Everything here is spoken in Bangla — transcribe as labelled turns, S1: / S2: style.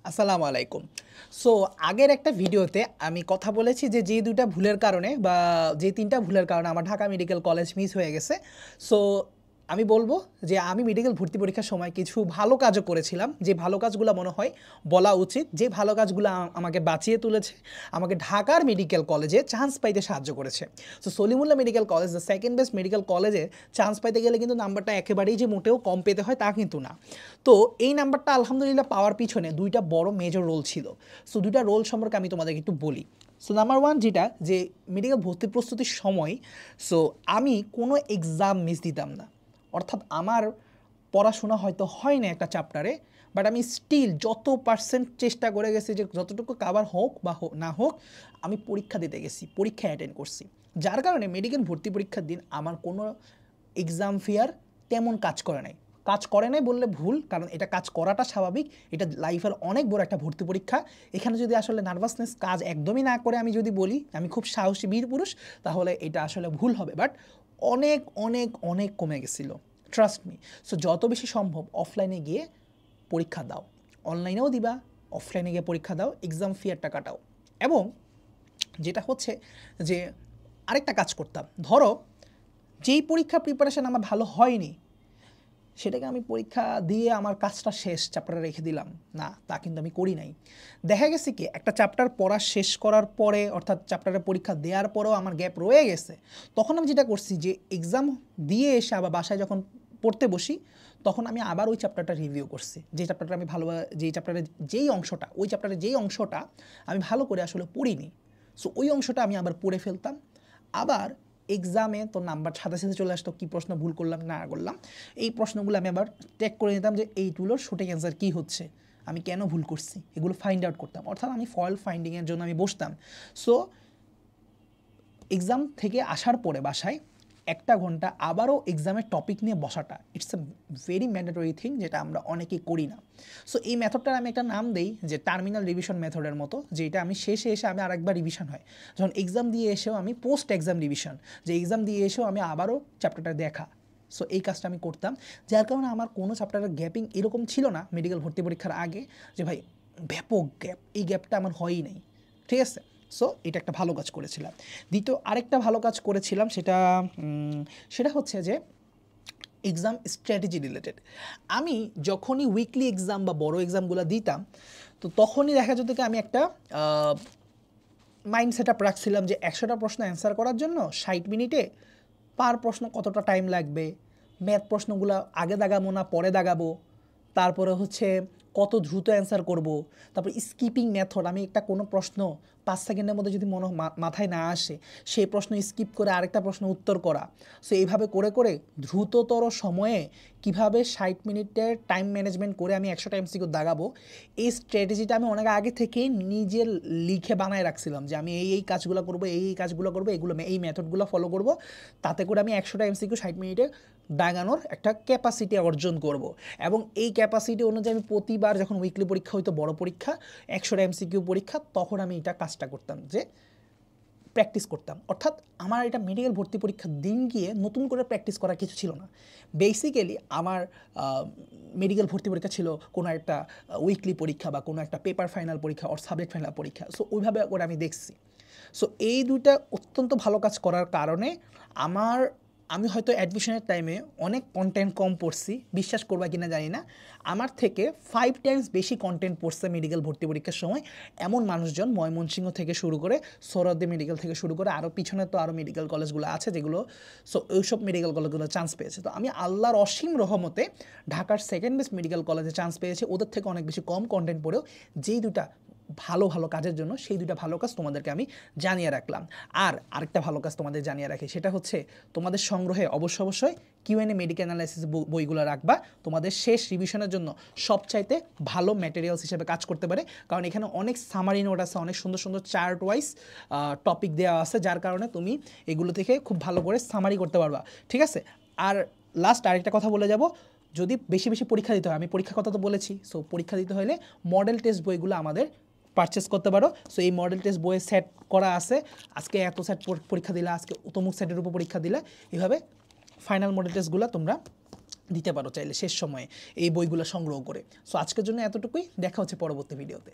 S1: আসসালামু আলাইকুম। সো আগের একটা ভিডিওতে আমি কথা বলেছি যে ২টা ভুলের কারণে বা যে ৩টা ভুলের কারণে আমার ঢাকা মেডিকেল কলেজ মিস হয়ে গেছে। সো আমি বলব যে আমি মেডিকেল ভর্তি পরীক্ষার সময় কিছু ভালো কাজও করেছিলাম। যে ভালো কাজগুলা মনে হয় বলা উচিত। যে ভালো কাজগুলা আমাকে বাঁচিয়ে তুলেছে, আমাকে ঢাকার মেডিকেল কলেজে চান্স পাইতে সাহায্য করেছে। So Salimullah medical college the second best medical কলেজে চান্স পাইতে গেলে কিন্তু নাম্বারটা একেবারেই যে মোটেও কম পেতে হয় তা কিন্তু না। তো এই নাম্বারটা আলহামদুলিল্লাহ পাওয়ার পিছনে ২টা বড় মেজর রোল ছিল। সো ২টা রোল সম্পর্কে আমি তোমাদেরকে একটু বলি। সো নাম্বার 1 যেটা যে মেডিকেল ভর্তি প্রস্তুতির সময় সো আমি কোনো এক্সাম মিস দিতাম না। অর্থাৎ আমার পড়াশোনা হয়তো হয় না একটা চ্যাপ্টারে, বাট আমি স্টিল যত পার্সেন্ট চেষ্টা করে গেছি যে যতটুকু কাভার হোক বা না হোক আমি পরীক্ষা দিতে গেছি, পরীক্ষা অ্যাটেন্ড করছি। যার কারণে মেডিকেল ভর্তি পরীক্ষার দিন আমার কোনো এক্সাম ফিয়ার তেমন কাজ করে নাই। কাজ করে নাই বললে ভুল, কারণ এটা কাজ করাটা স্বাভাবিক। এটা লাইফের অনেক বড় একটা ভর্তি পরীক্ষা। এখানে যদি আসলে নার্ভাসনেস কাজ একদমই না করে আমি যদি বলি আমি খুব সাহসী বীর পুরুষ, তাহলে এটা আসলে ভুল হবে। বাট অনেক অনেক অনেক কমে গেছিলো, ট্রাস্ট মি। সো যত বেশি সম্ভব অফলাইনে গিয়ে পরীক্ষা দাও, অনলাইনেও দিবা, অফলাইনে গিয়ে পরীক্ষা দাও, এক্সাম ফিয়ারটা কাটাও। এবং যেটা হচ্ছে যে আরেকটা কাজ করতাম, ধরো যেই পরীক্ষা প্রিপারেশান আমার ভালো হয়নি সেটাকে আমি পরীক্ষা দিয়ে আমার কাজটা শেষ, চ্যাপ্টারে রেখে দিলাম না, তা কিন্তু আমি করি নাই। দেখা গেছে কি একটা চ্যাপ্টার পড়া শেষ করার পরে অর্থাৎ চ্যাপ্টারের পরীক্ষা দেওয়ার পরেও আমার গ্যাপ রয়ে গেছে, তখন আমি যেটা করছি যে এক্সাম দিয়ে এসে আবার বাসায় যখন পড়তে বসি তখন আমি আবার ওই চ্যাপ্টারটা রিভিউ করছি। যে চ্যাপ্টারটা আমি ভালো, যেই চ্যাপ্টারের যেই অংশটা, ওই চ্যাপ্টারের যেই অংশটা আমি ভালো করে আসলে পড়িনি, সো ওই অংশটা আমি আবার পড়ে ফেলতাম। আবার এক্সামে তো নাম্বার সাথে সাথে চলে আসতো, কী প্রশ্ন ভুল করলাম না করলাম, এই প্রশ্নগুলো আমি আবার চেক করে নিতাম যে এইগুলোর সঠিক অ্যান্সার কী হচ্ছে, আমি কেন ভুল করছি, এগুলো ফাইন্ড আউট করতাম। অর্থাৎ আমি ফল্ট ফাইন্ডিংয়ের জন্য আমি বসতাম। সো এক্সাম থেকে আসার পরে বাসায় 1টা ঘন্টা আবারও এক্সামের টপিক নিয়ে বসাটা, it's a very mandatory thing, যেটা আমরা অনেকেই করি না। সো এই মেথডটার আমি একটা নাম দেই যে টার্মিনাল রিভিশন মেথডের মতো, যেটা আমি শেষে এসে আমি আরেকবার রিভিশন হয়, যখন এক্সাম দিয়ে এসেও আমি পোস্ট এক্সাম রিভিশন, যে এক্সাম দিয়ে এসেও আমি আবারও চ্যাপ্টারটা দেখা। সো এই কাজটা আমি করতাম, যার কারণে আমার কোনো চ্যাপ্টারের গ্যাপিং এরকম ছিল না মেডিকেল ভর্তি পরীক্ষার আগে যে ভাই ব্যাপক গ্যাপ, এই গ্যাপটা আমার হয়ই নাই। ঠিক আছে, সো এটা একটা ভালো কাজ করেছিলাম। দ্বিতীয় আরেকটা ভালো কাজ করেছিলাম, সেটা হচ্ছে যে এক্সাম স্ট্র্যাটেজি রিলেটেড। আমি যখনই উইকলি এক্সাম বা বড় এক্সামগুলো দিতাম, তো তখনই দেখা যেত কি আমি একটা মাইন্ড সেট আপ রাখছিলাম যে 100টা প্রশ্ন অ্যান্সার করার জন্য 60 মিনিটে পার প্রশ্ন কতটা টাইম লাগবে, ম্যাথ প্রশ্নগুলো আগে দাগাবো না পরে দাগাবো, তারপরে হচ্ছে কত দ্রুত অ্যান্সার করব, তারপর স্কিপিং মেথড, আমি একটা কোনো প্রশ্ন 5 সেকেন্ডের মধ্যে যদি মাথায় না আসে সেই প্রশ্ন স্কিপ করে আরেকটা প্রশ্ন উত্তর করা। সো এইভাবে করে করে দ্রুততর সময়ে কিভাবে 60 মিনিটের টাইম ম্যানেজমেন্ট করে আমি 100টা এমসিকিউ দাগাবো, এই স্ট্র্যাটেজিটা আমি অনেক আগে থেকেই নিজে লিখে বানায় রাখছিলাম যে আমি এই কাজগুলো করবো, এই কাজগুলো করবো, এগুলো এই মেথডগুলো ফলো করব, তাতে করে আমি 100টা এমসিকিউ 60 মিনিটে দাগানোর একটা ক্যাপাসিটি অর্জন করব। এবং এই ক্যাপাসিটি অনুযায়ী আমি প্রতিবার যখন উইকলি পরীক্ষা হইতো, বড় পরীক্ষা 100টা এমসিকিউ পরীক্ষা, তখন আমি এটা কাজটা করতাম যে প্র্যাকটিস করতাম। অর্থাৎ আমার এটা মেডিকেল ভর্তি পরীক্ষার দিন গিয়ে নতুন করে প্র্যাকটিস করার কিছু ছিল না। বেসিক্যালি আমার মেডিকেল ভর্তি পরীক্ষা ছিল কোনো একটা উইকলি পরীক্ষা বা কোনো একটা পেপার ফাইনাল পরীক্ষা ওর সাবজেক্ট ফাইনাল পরীক্ষা। সো ওইভাবে করে আমি দেখছি। সো এই দুইটা অত্যন্ত ভালো কাজ করার কারণে আমি হয়তো অ্যাডমিশনের টাইমে অনেক কন্টেন্ট কম পড়ছি, বিশ্বাস করবা কিনা জানি না, আমার থেকে 5 টাইমস বেশি কন্টেন্ট পড়ছে মেডিকেল ভর্তি পরীক্ষার সময় এমন মানুষজন ময়মনসিংহ থেকে শুরু করে সোহরাওয়ার্দী মেডিকেল থেকে শুরু করে আরও পিছনে তো আরও মেডিকেল কলেজগুলো আছে যেগুলো, সো ওইসব মেডিকেল কলেজগুলো চান্স পেয়েছে। তো আমি আল্লাহর অসীম রহমতে ঢাকার সেকেন্ড বেস্ট মেডিকেল কলেজে চান্স পেয়েছি, ওদের থেকে অনেক বেশি কম কন্টেন্ট পড়েও। যেই দুটা ভালো ভালো কাজের জন্য সেই দুটা ভালো কাজ তোমাদেরকে আমি জানিয়ে রাখলাম। আর আরেকটা ভালো কাজ তোমাদের জানিয়ে রাখি, সেটা হচ্ছে তোমাদের সংগ্রহে অবশ্যই কিউএনএ মেডিকেল অ্যানালাইসিস বইগুলো রাখবা, তোমাদের শেষ রিভিশনের জন্য সবচাইতে ভালো ম্যাটেরিয়ালস হিসেবে কাজ করতে পারে। কারণ এখানে অনেক সামারি নোট আছে, অনেক সুন্দর সুন্দর চার্ট ওয়াইজ টপিক দেওয়া আছে, যার কারণে তুমি এগুলো থেকে খুব ভালো করে সামারি করতে পারবা। ঠিক আছে, আর লাস্ট আরেকটা কথা বলে যাব, যদি বেশি বেশি পরীক্ষা দিতে হয়, আমি পরীক্ষার কথা তো বলেছি, সো পরীক্ষা দিতে হলে মডেল টেস্ট বইগুলো আমাদের পারচেস করতে পারো। সো এই মডেল টেস্ট বইয়ে সেট করা আছে, আজকে এত সেট পরীক্ষা দিলে, আজকে তমুক সেটের উপর পরীক্ষা দিলে, এইভাবে ফাইনাল মডেল টেস্টগুলো তোমরা দিতে পারো চাইলে শেষ সময়ে এই বইগুলো সংগ্রহ করে। সো আজকের জন্য এতটুকুই, দেখা হচ্ছে পরবর্তী ভিডিওতে।